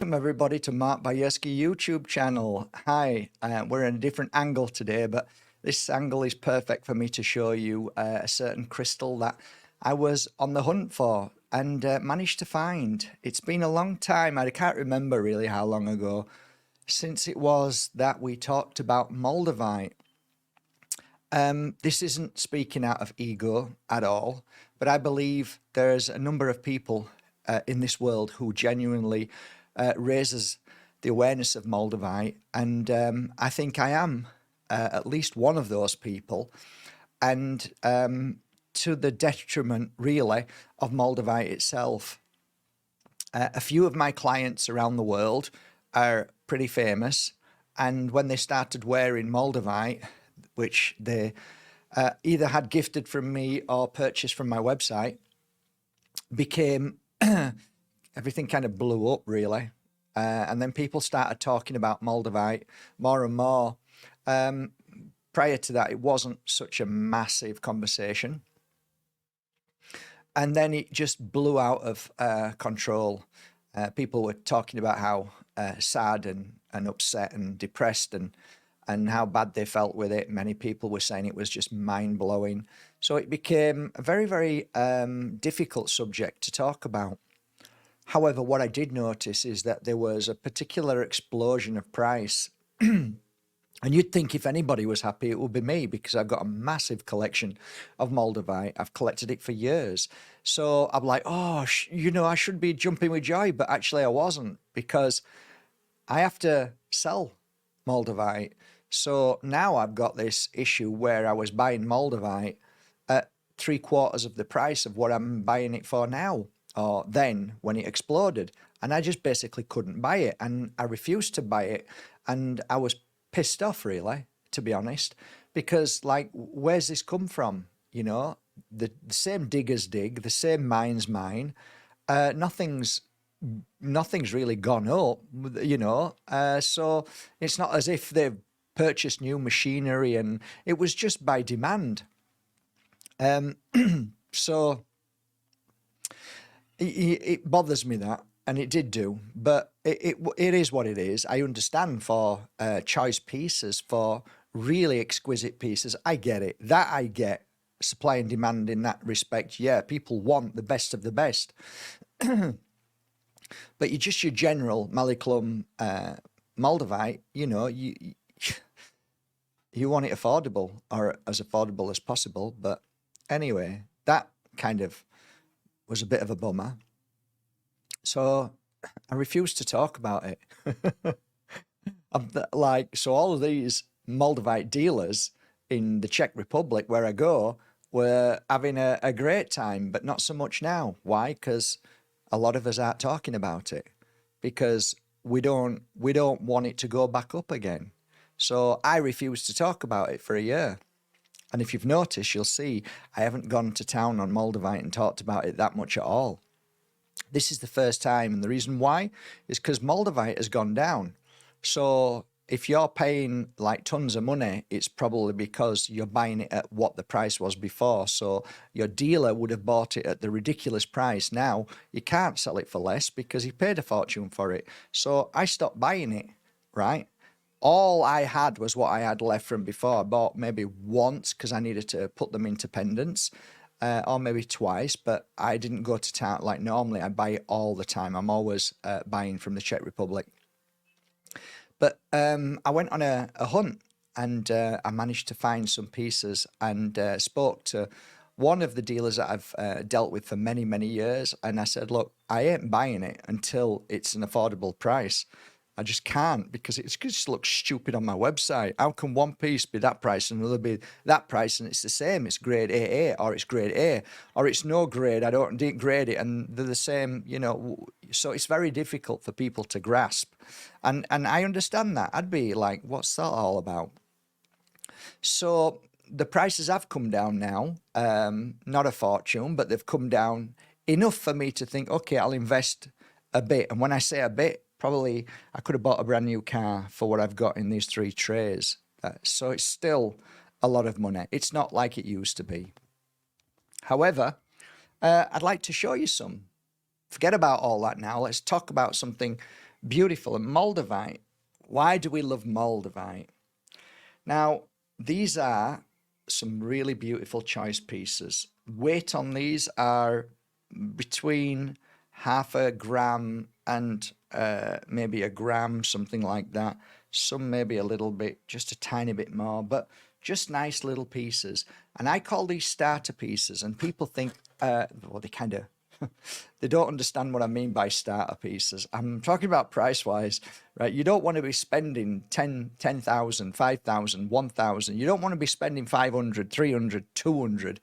Welcome everybody to Mark Bajerski YouTube channel. Hi, we're in a different angle today, but this angle is perfect for me to show you a certain crystal that I was on the hunt for and managed to find. It's been a long time. I can't remember really how long ago since it was that we talked about Moldavite. This isn't speaking out of ego at all, but I believe there's a number of people in this world who genuinely raises the awareness of Moldavite, and I think I am at least one of those people, and to the detriment, really, of Moldavite itself. A few of my clients around the world are pretty famous, and when they started wearing Moldavite, which they either had gifted from me or purchased from my website, became everything kind of blew up, really. And then people started talking about Moldavite more and more. Prior to that, it wasn't such a massive conversation. And then it just blew out of control. People were talking about how sad and upset and depressed and how bad they felt with it. Many people were saying it was just mind-blowing. So it became a very, very difficult subject to talk about. However, what I did notice is that there was a particular explosion of price. And you'd think if anybody was happy, it would be me, because I've got a massive collection of Moldavite. I've collected it for years. So I'm like, oh, I should be jumping with joy, but actually I wasn't, because I have to sell Moldavite. So now I've got this issue where I was buying Moldavite at 3/4 of the price of what I'm buying it for now, or then when it exploded. And I just basically couldn't buy it, and I refused to buy it. And I was pissed off, really, to be honest, because, like, where's this come from? The same diggers dig, the same mines mine. Nothing's really gone up, so it's not as if they've purchased new machinery, and it was just by demand. So it bothers me that, and it did do, but it is what it is. I understand for choice pieces, for really exquisite pieces. I get it. That I get. Supply and demand in that respect. Yeah, people want the best of the best. But your general Maliclum Moldavite, you want it affordable, or as affordable as possible. But anyway, that kind of was a bit of a bummer. So I refused to talk about it. So all of these Moldavite dealers in the Czech Republic where I go were having a great time, but not so much now. Why? Because a lot of us aren't talking about it, because we don't want it to go back up again. So I refused to talk about it for a year. And if you've noticed, you'll see I haven't gone to town on Moldavite and talked about it that much at all. This is the first time, and the reason why is because Moldavite has gone down. So if you're paying like tons of money, it's probably because you're buying it at what the price was before. So your dealer would have bought it at the ridiculous price. Now you can't sell it for less because he paid a fortune for it. So I stopped buying it, right? All I had was what I had left from before. I bought maybe once because I needed to put them into pendants, or maybe twice, but I didn't go to town like normally. I buy it all the time. I'm always buying from the Czech Republic. But I went on a hunt, and I managed to find some pieces, and spoke to one of the dealers that I've dealt with for many, many years. And I said, look, I ain't buying it until it's an affordable price. I just can't, because it just looks stupid on my website. How can one piece be that price and another be that price, and it's the same? It's grade AA, or it's grade A, or it's no grade. I didn't grade it, and they're the same, So it's very difficult for people to grasp, and I understand that. I'd be like, what's that all about? So the prices have come down now, not a fortune, but they've come down enough for me to think, okay, I'll invest a bit. And when I say a bit, probably I could have bought a brand new car for what I've got in these 3 trays. So it's still a lot of money. It's not like it used to be. However, I'd like to show you some. Forget about all that now. Let's talk about something Beautiful. And Moldavite. Why do we love Moldavite? Now, these are some really beautiful choice pieces. Weight on these are between half a gram and maybe a gram, something like that. Some maybe a little bit, just a tiny bit more, but just nice little pieces. And I call these starter pieces, and people think, well, they kind of they don't understand what I mean by starter pieces. I'm talking about price wise, right? You don't want to be spending 10,000, 5,000, 1,000. You don't want to be spending 500, 300, 200,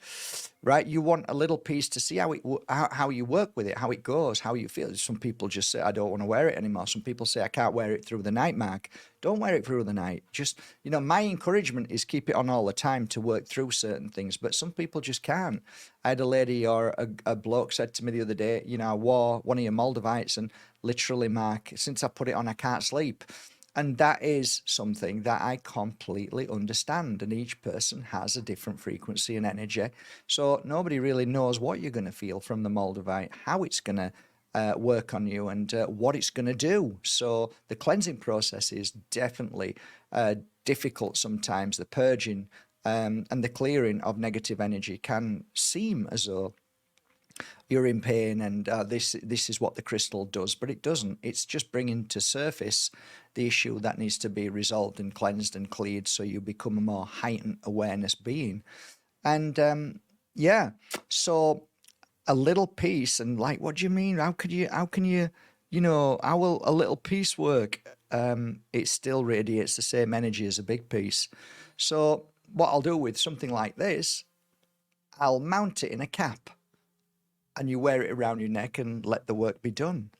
right? You want a little piece to see how you work with it, how it goes, how you feel. Some people just say, I don't want to wear it anymore. Some people say, I can't wear it through the night, Mark. Don't wear it through the night. Just, my encouragement is keep it on all the time to work through certain things, but some people just can't. I had a lady or a bloke said to me the other day, I wore one of your Moldavites and literally, Mark, since I put it on, I can't sleep. And that is something that I completely understand. And each person has a different frequency and energy. So nobody really knows what you're going to feel from the Moldavite, how it's going to work on you, and what it's going to do. So the cleansing process is definitely difficult sometimes. The purging and the clearing of negative energy can seem as though you're in pain and this is what the crystal does, but it doesn't. It's just bringing to surface the issue that needs to be resolved and cleansed and cleared, so you become a more heightened awareness being. And yeah, so a little piece, and like, what do you mean? How can you how will a little piece work? It still radiates the same energy as a big piece. So what I'll do with something like this, I'll mount it in a cap, and you wear it around your neck and let the work be done.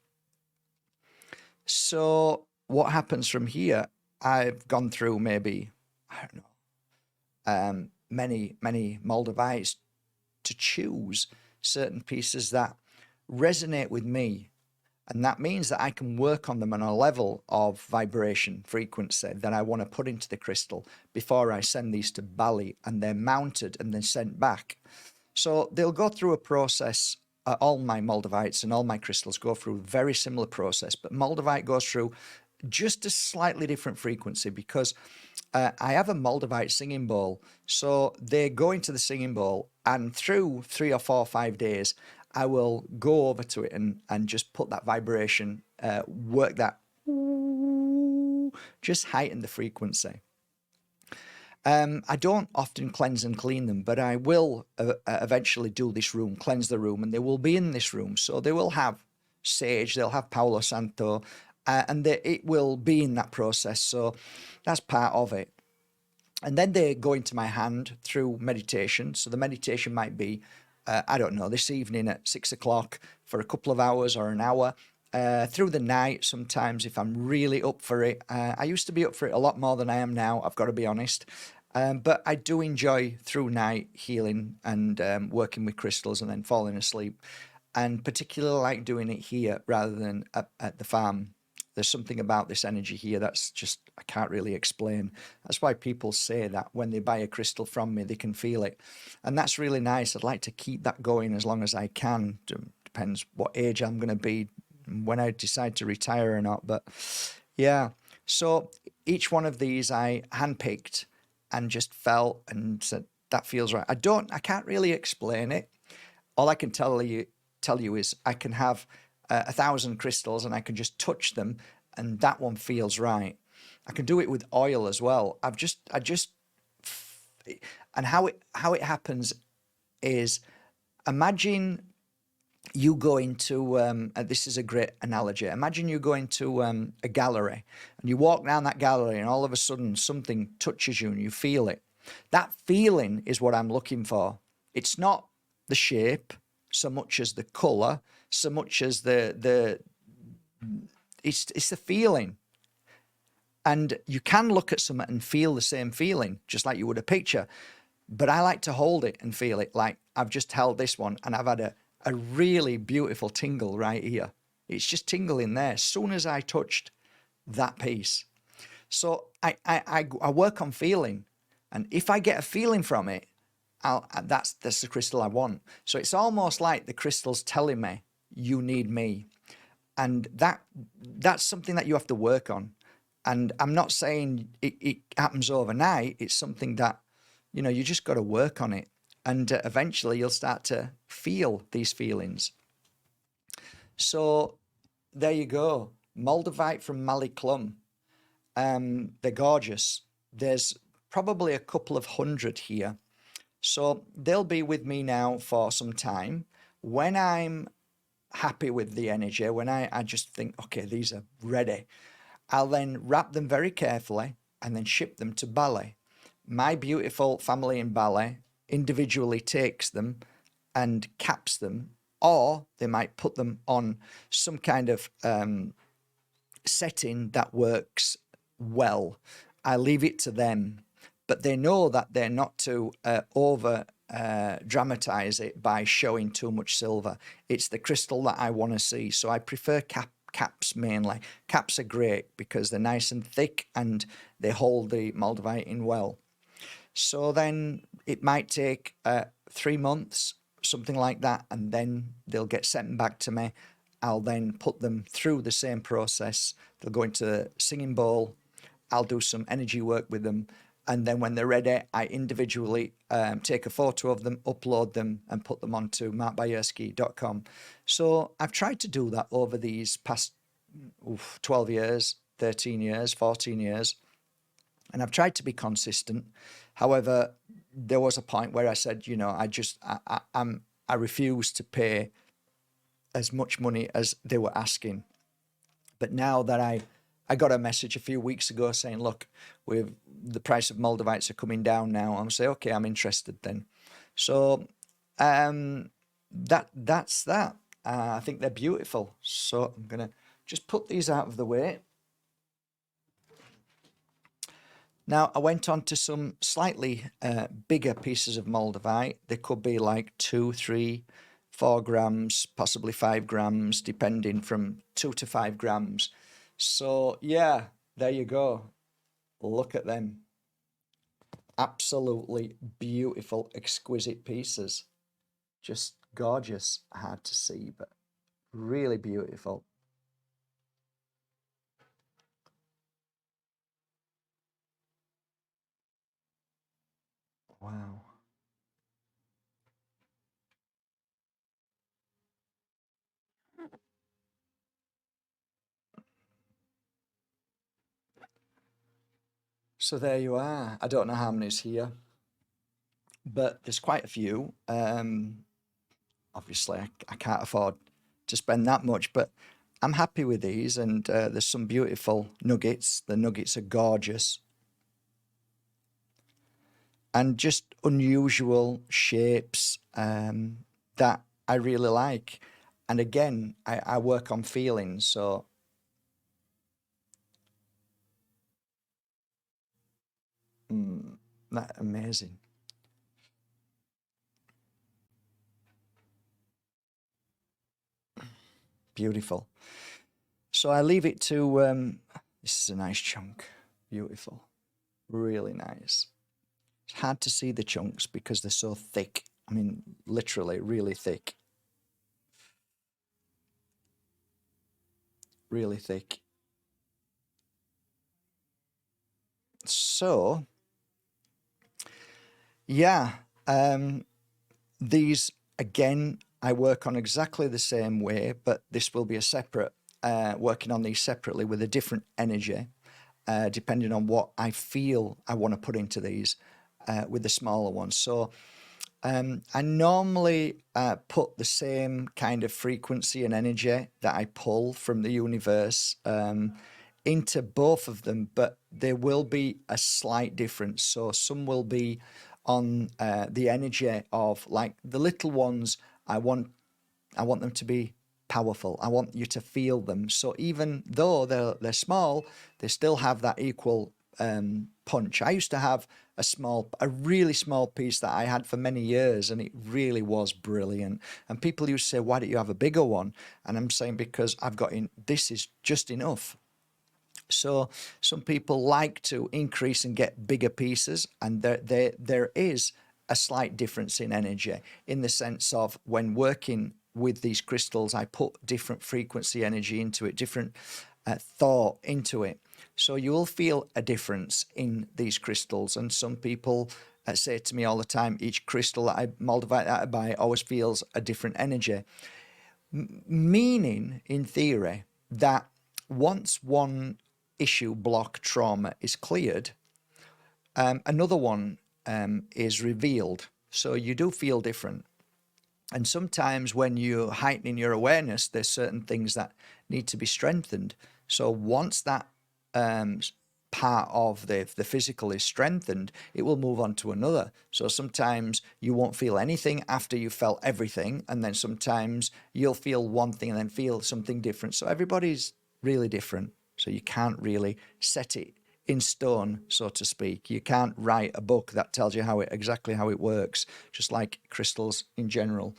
So what happens from here? I've gone through maybe, I don't know, many Moldavites to choose certain pieces that resonate with me. And that means that I can work on them on a level of vibration frequency that I want to put into the crystal before I send these to Bali, and they're mounted and then sent back. So they'll go through a process. All my Moldavites and all my crystals go through a very similar process, but Moldavite goes through just a slightly different frequency because I have a Moldavite singing bowl. So they go into the singing bowl, and through 3 or 4 or 5 days, I will go over to it and just put that vibration, work that, just heighten the frequency. I don't often cleanse and clean them, but I will eventually do this room, cleanse the room, and they will be in this room. So they will have sage, they'll have Palo Santo, and it will be in that process. So that's part of it. And then they go into my hand through meditation. So the meditation might be, I don't know, this evening at 6 o'clock for a couple of hours or an hour. Through the night sometimes if I'm really up for it. I used to be up for it a lot more than I am now, I've got to be honest. But I do enjoy through night healing and working with crystals and then falling asleep. And particularly like doing it here rather than at the farm. There's something about this energy here that's just, I can't really explain. That's why people say that when they buy a crystal from me, they can feel it. And that's really nice. I'd like to keep that going as long as I can. Depends what age I'm going to be when I decide to retire or not. But yeah, so each one of these I handpicked and just felt and said, that feels right. I can't really explain it. All I can tell you is I can have 1,000 crystals and I can just touch them and that one feels right. I can do it with oil as well. And how it happens is, imagine you go into, this is a great analogy. Imagine you go into a gallery and you walk down that gallery and all of a sudden something touches you and you feel it. That feeling is what I'm looking for. It's not the shape so much as the color, so much as it's the feeling. And you can look at something and feel the same feeling, just like you would a picture. But I like to hold it and feel it. Like I've just held this one and I've had a really beautiful tingle right here. It's just tingling there as soon as I touched that piece. So I work on feeling. And if I get a feeling from it, that's the crystal I want. So it's almost like the crystal's telling me, you need me. And that's something that you have to work on. And I'm not saying it happens overnight. It's something that, you just got to work on it. And eventually you'll start to feel these feelings. So there you go. Moldavite from Maliclum. They're gorgeous. There's probably a couple of hundred here. So they'll be with me now for some time. When I'm happy with the energy, when I just think, okay, these are ready, I'll then wrap them very carefully and then ship them to Bali. My beautiful family in Bali individually takes them and caps them, or they might put them on some kind of setting that works well. I leave it to them, but they know that they're not to over dramatize it by showing too much silver. It's the crystal that I want to see, so I prefer caps mainly. Caps are great because they're nice and thick and they hold the Moldavite in well. So then it might take 3 months, something like that, and then they'll get sent back to me. I'll then put them through the same process. They'll go into the singing bowl. I'll do some energy work with them. And then when they're ready, I individually take a photo of them, upload them, and put them onto markbajerski.com. So I've tried to do that over these past 12 years, 13 years, 14 years. And I've tried to be consistent. However, there was a point where I said, I refuse to pay as much money as they were asking. But now that I got a message a few weeks ago saying, look, the price of Moldavites are coming down now. I'm saying, okay, I'm interested then. So that's that. I think they're beautiful. So I'm going to just put these out of the way. Now, I went on to some slightly bigger pieces of Moldavite. They could be like 2, 3, 4 grams, possibly 5 grams, depending from 2 to 5 grams. So, yeah, there you go. Look at them. Absolutely beautiful, exquisite pieces. Just gorgeous. Hard to see, but really beautiful. Wow. So there you are. I don't know how many's here, but there's quite a few. Obviously, I can't afford to spend that much, but I'm happy with these. And there's some beautiful nuggets. The nuggets are gorgeous and just unusual shapes that I really like. And again, I work on feelings, so that amazing. Beautiful. So I leave it to, this is a nice chunk. Beautiful. Really nice. It's hard to see the chunks because they're so thick. I mean, literally, really thick. Really thick. So, yeah, these again, I work on exactly the same way, but this will be a separate, working on these separately with a different energy, depending on what I feel I want to put into these with the smaller ones. So, I normally put the same kind of frequency and energy that I pull from the universe into both of them, but there will be a slight difference. So some will be on the energy of like the little ones. I want them to be powerful. I want you to feel them. So even though they're small, they still have that equal punch. I used to have a really small piece that I had for many years, and it really was brilliant. And people used to say, "Why don't you have a bigger one?" And I'm saying because I've got in. This is just enough. So some people like to increase and get bigger pieces, and there is a slight difference in energy in the sense of when working with these crystals, I put different frequency energy into it, different thought into it. So you will feel a difference in these crystals. And some people say to me all the time, each crystal that Moldavite that I buy always feels a different energy. Meaning, in theory, that once one issue, block, trauma is cleared, another one is revealed. So you do feel different. And sometimes when you're heightening your awareness, there's certain things that need to be strengthened. So once that part of the physical is strengthened, it will move on to another. So sometimes you won't feel anything after you felt everything, and then sometimes you'll feel one thing and then feel something different. So everybody's really different. So you can't really set it in stone, so to speak. You can't write a book that tells you exactly how it works, just like crystals in general.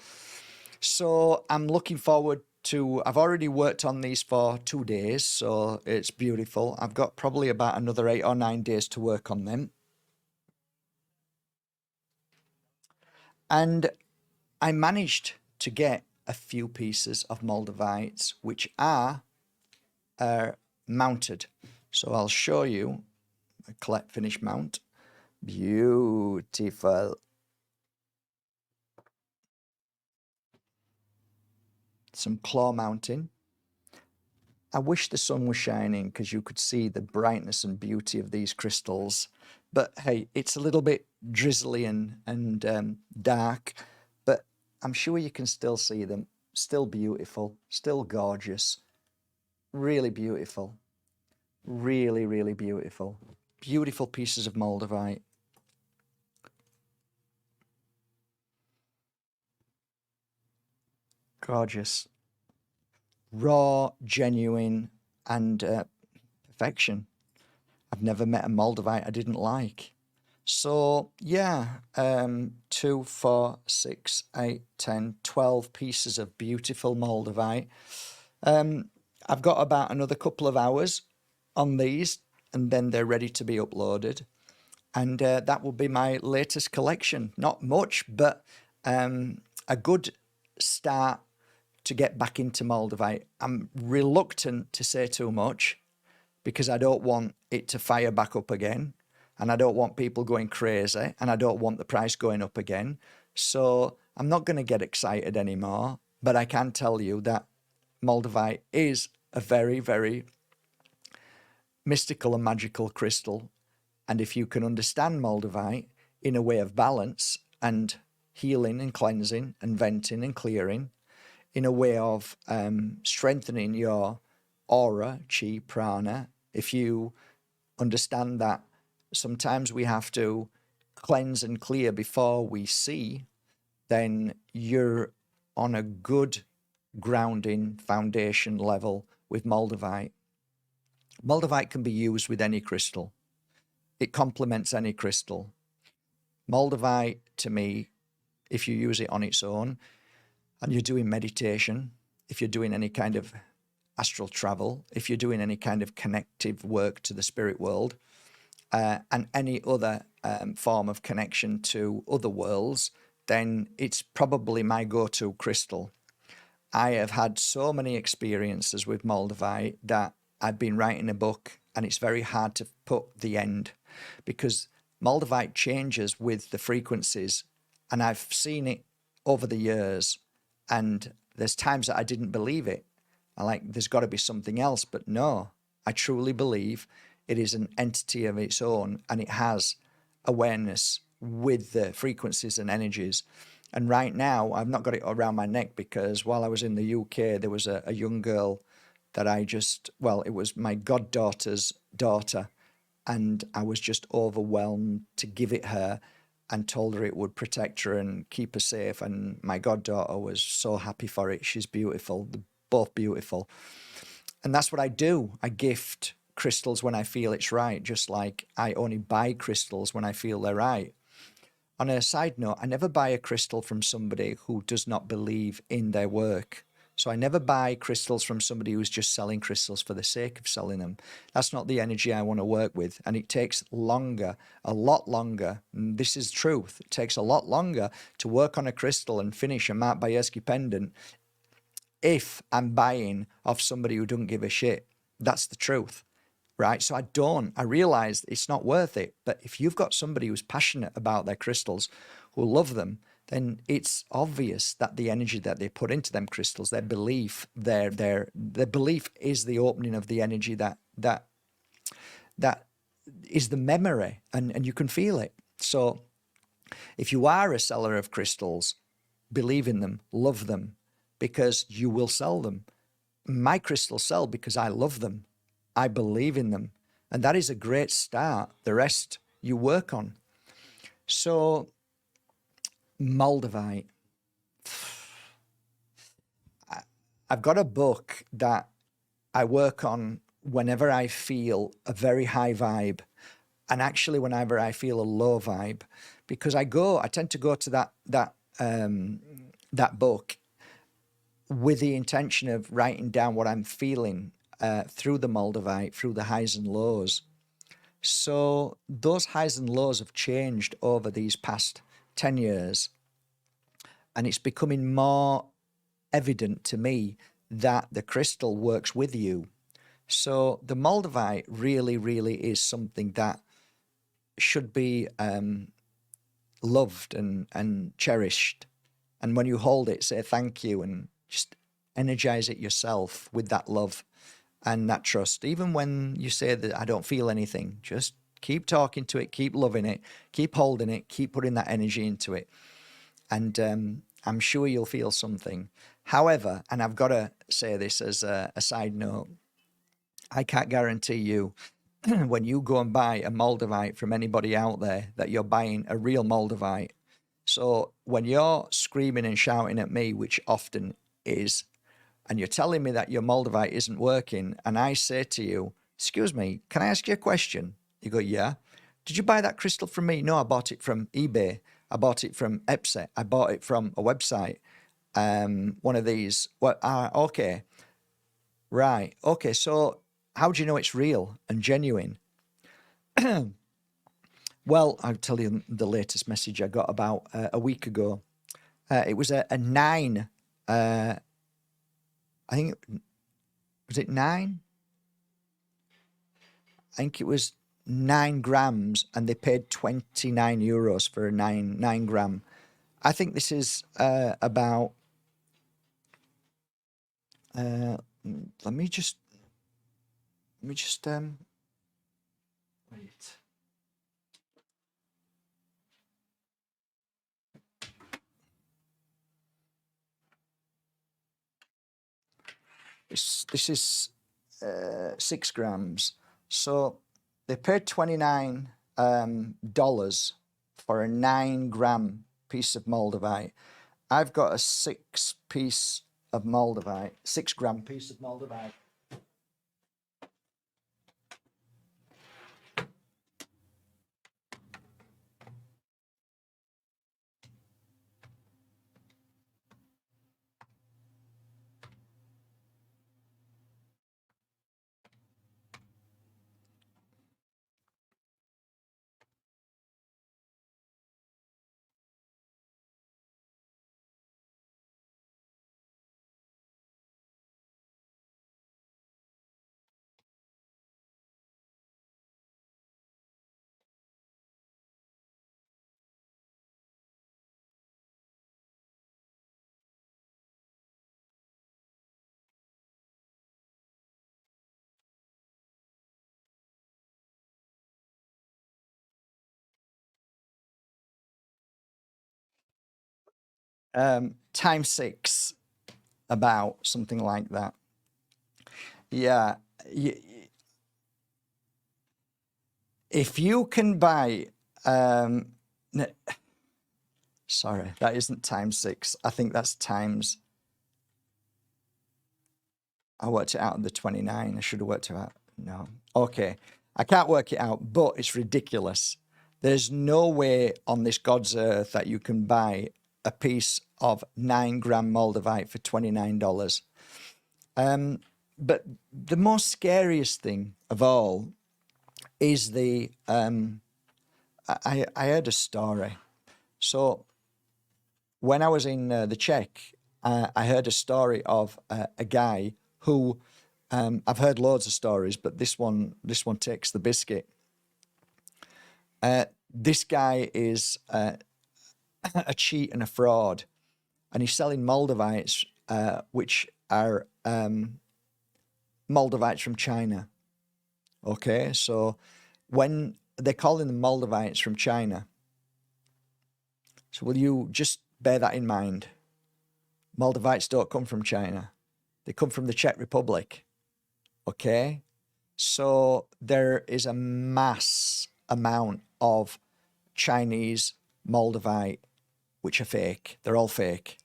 So I'm looking forward to, I've already worked on these for 2 days, so it's beautiful. I've got probably about another 8 or 9 days to work on them. And I managed to get a few pieces of Moldavites, which are mounted. So I'll show you a collect finish mount. Beautiful. Some claw mounting. I wish the sun was shining because you could see the brightness and beauty of these crystals. But hey, it's a little bit drizzly and dark, but I'm sure you can still see them. Still beautiful, still gorgeous, really beautiful, really, really beautiful. Beautiful pieces of Moldavite. Gorgeous. Raw, genuine, and perfection. I've never met a Moldavite I didn't like. So yeah, 2, 4, 6, 8, 10, 12 pieces of beautiful Moldavite. I've got about another couple of hours on these, and then they're ready to be uploaded. And that will be my latest collection. Not much, but a good start to get back into Moldavite. I'm reluctant to say too much because I don't want it to fire back up again, and I don't want people going crazy, and I don't want the price going up again. So I'm not going to get excited anymore, but I can tell you that Moldavite is a very, very mystical and magical crystal. And if you can understand Moldavite in a way of balance and healing and cleansing and venting and clearing, in a way of strengthening your aura, chi, prana, if you understand that sometimes we have to cleanse and clear before we see, then you're on a good grounding foundation level with Moldavite. Moldavite can be used with any crystal. It complements any crystal. Moldavite, to me, if you use it on its own and you're doing meditation, if you're doing any kind of astral travel, if you're doing any kind of connective work to the spirit world, and any other form of connection to other worlds, then it's probably my go-to crystal. I have had so many experiences with Moldavite that I've been writing a book, and it's very hard to put the end because Moldavite changes with the frequencies, and I've seen it over the years, and there's times that I didn't believe it. I like, there's got to be something else, but no, I truly believe it is an entity of its own, and it has awareness with the frequencies and energies. And right now, I've not got it around my neck because while I was in the UK, there was a young girl that it was my goddaughter's daughter, and I was just overwhelmed to give it her and told her it would protect her and keep her safe. And my goddaughter was so happy for it. She's beautiful. They're both beautiful. And that's what I do. I gift crystals when I feel it's right, just like I only buy crystals when I feel they're right. On a side note, I never buy a crystal from somebody who does not believe in their work. So I never buy crystals from somebody who's just selling crystals for the sake of selling them. That's not the energy I want to work with. And it takes longer, a lot longer. And this is truth. It takes a lot longer to work on a crystal and finish a Bajerski pendant if I'm buying off somebody who doesn't give a shit. That's the truth, right? So I realize it's not worth it. But if you've got somebody who's passionate about their crystals, who love them, then it's obvious that the energy that they put into them crystals, their belief, their belief is the opening of the energy that is the memory, and you can feel it. So if you are a seller of crystals, believe in them, love them, because you will sell them. My crystals sell because I love them. I believe in them. And that is a great start. The rest you work on. So, Moldavite. I've got a book that I work on whenever I feel a very high vibe, and actually whenever I feel a low vibe, because I tend to go to that book with the intention of writing down what I'm feeling through the Moldavite, through the highs and lows. So those highs and lows have changed over these past 10 years, and it's becoming more evident to me that the crystal works with you. So the Moldavite really, really is something that should be loved and cherished. And when you hold it, say thank you and just energize it yourself with that love and that trust. Even when you say that I don't feel anything, just keep talking to it, keep loving it, keep holding it, keep putting that energy into it. And I'm sure you'll feel something. However, and I've got to say this as a side note, I can't guarantee you when you go and buy a Moldavite from anybody out there that you're buying a real Moldavite. So when you're screaming and shouting at me, which often is, and you're telling me that your Moldavite isn't working, and I say to you, excuse me, can I ask you a question? You go, yeah. Did you buy that crystal from me? No, I bought it from eBay. I bought it from Etsy. I bought it from a website. One of these. Well, okay. Right. Okay. So how do you know it's real and genuine? Well, I'll tell you the latest message I got about a week ago. It was a 9. I think, was it 9? I think it was 9 grams, and they paid 29 euros for a 9 gram. I think this is about. Let me just wait. This is 6 grams. So they paid $29 for a 9 gram piece of Moldavite. I've got a 6 gram piece of Moldavite. Times 6, about something like that. Yeah. If you can buy, sorry, that isn't times 6. I think that's times. I worked it out on the 29. I should have worked it out. No. Okay. I can't work it out, but it's ridiculous. There's no way on this God's earth that you can buy a piece of 9 gram Moldavite for $29. But the most scariest thing of all is I heard a story. So when I was in the Czech, I heard a story of a guy who, I've heard loads of stories, but this one takes the biscuit. This guy is a cheat and a fraud, and he's selling Moldavites, which are Moldavites from China. Okay, so when they're calling them Moldavites from China, so will you just bear that in mind? Moldavites don't come from China; they come from the Czech Republic. Okay, so there is a mass amount of Chinese Moldavite which are fake. They're all fake.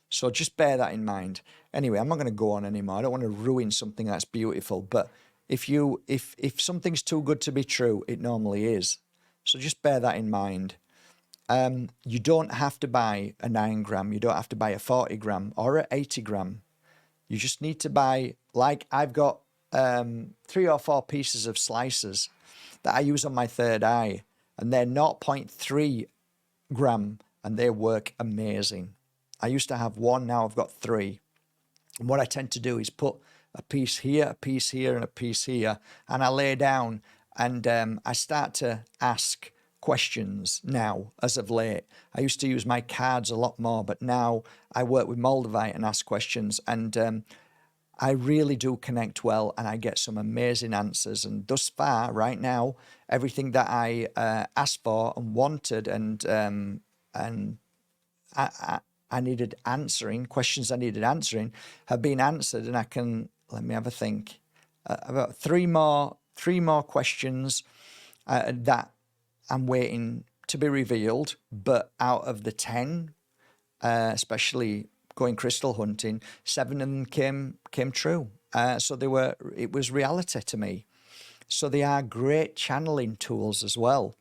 So just bear that in mind. Anyway, I'm not going to go on anymore. I don't want to ruin something that's beautiful. But if something's too good to be true, it normally is. So just bear that in mind. You don't have to buy a 9 gram. You don't have to buy a 40 gram or a 80 gram. You just need to buy, like I've got 3 or 4 pieces of slicers that I use on my third eye, and they're 0.3 gram, and they work amazing. I used to have 1, now I've got 3. And what I tend to do is put a piece here, a piece here, and a piece here, and I lay down, and I start to ask questions now, as of late. I used to use my cards a lot more, but now I work with Moldavite and ask questions, and I really do connect well, and I get some amazing answers. And thus far, right now, everything that I asked for and wanted, and I needed answering, questions I needed answering, have been answered. And I can, let me have a think, about three more questions that I'm waiting to be revealed. But out of the 10, especially going crystal hunting, 7 of them came true. So it was reality to me. So they are great channeling tools as well.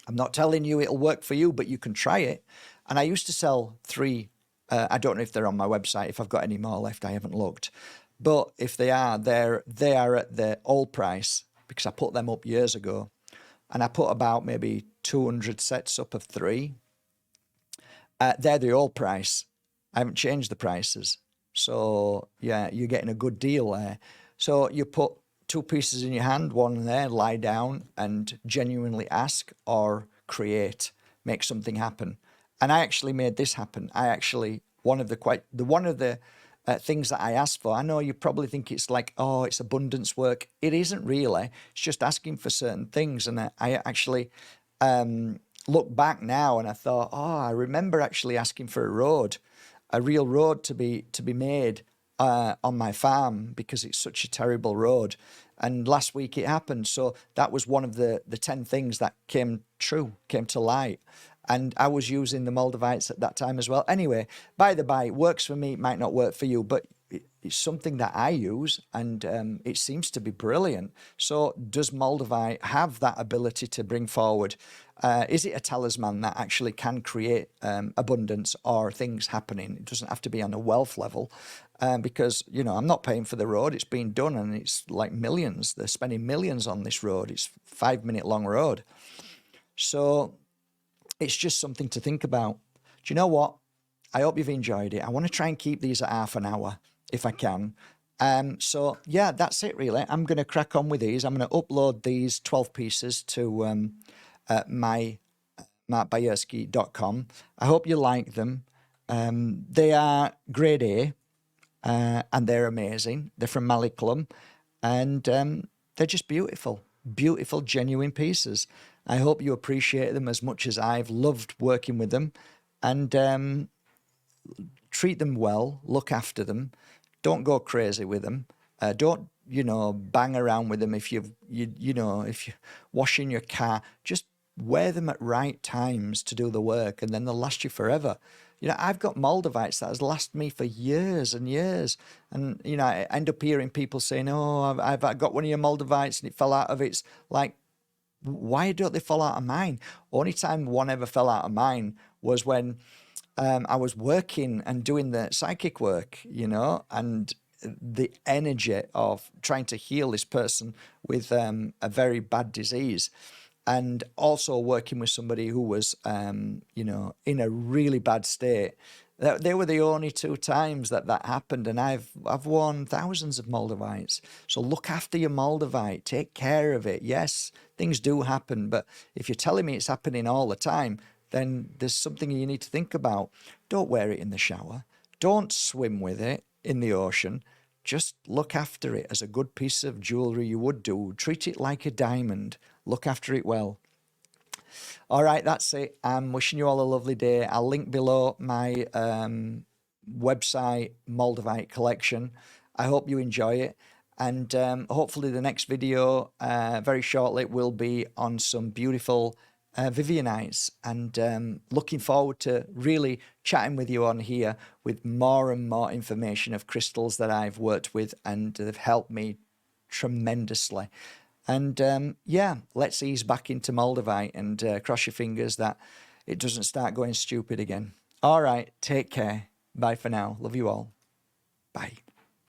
I'm not telling you it'll work for you, but you can try it. And I used to sell 3. I don't know if they're on my website. If I've got any more left, I haven't looked. But if they are, they are at the old price, because I put them up years ago. And I put about maybe 200 sets up of 3. They're the old price. I haven't changed the prices. So yeah, you're getting a good deal there. So you put 2 pieces in your hand, 1 there, lie down and genuinely ask or create, make something happen. And I actually made this happen. One of the things that I asked for, I know you probably think it's like, oh, it's abundance work. It isn't really. It's just asking for certain things. And I actually look back now and I thought, oh, I remember actually asking for a real road to be made on my farm, because it's such a terrible road. And last week it happened. So that was one of the 10 things that came to light. And I was using the Moldavites at that time as well. Anyway, by the by, it works for me, it might not work for you, but it's something that I use, and it seems to be brilliant. So does Moldavite have that ability to bring forward? Is it a talisman that actually can create abundance or things happening? It doesn't have to be on a wealth level, because, I'm not paying for the road. It's been done, and it's like millions. They're spending millions on this road. It's a 5-minute long road. So it's just something to think about. Do you know what? I hope you've enjoyed it. I want to try and keep these at half an hour if I can. So yeah, that's it really. I'm going to crack on with these. I'm going to upload these 12 pieces to my markbajerski.com. I hope you like them. They are grade A, and they're amazing. They're from Maliklum, and they're just beautiful, genuine pieces. I hope you appreciate them as much as I've loved working with them, and treat them well, look after them. Don't go crazy with them. Don't, bang around with them. If if you're washing your car, just wear them at right times to do the work, and then they'll last you forever. I've got Moldavites that has lasted me for years and years. And, I end up hearing people saying, oh, I've got one of your Moldavites and it fell out of it. It's like, why don't they fall out of mine? Only time one ever fell out of mine was when I was working and doing the psychic work, and the energy of trying to heal this person with a very bad disease, and also working with somebody who was, in a really bad state. They were the only two times that that happened, and I've worn thousands of Moldavites. So look after your Moldavite, take care of it. Yes, things do happen, but if you're telling me it's happening all the time, then there's something you need to think about. Don't wear it in the shower. Don't swim with it in the ocean. Just look after it as a good piece of jewelry you would do. Treat it like a diamond. Look after it well. All right, that's it. I'm wishing you all a lovely day. I'll link below my website, Moldavite collection. I hope you enjoy it. And hopefully the next video very shortly will be on some beautiful Vivianites. And looking forward to really chatting with you on here with more and more information of crystals that I've worked with and they've helped me tremendously. And yeah, let's ease back into Moldavite and cross your fingers that it doesn't start going stupid again. All right, take care. Bye for now. Love you all. Bye.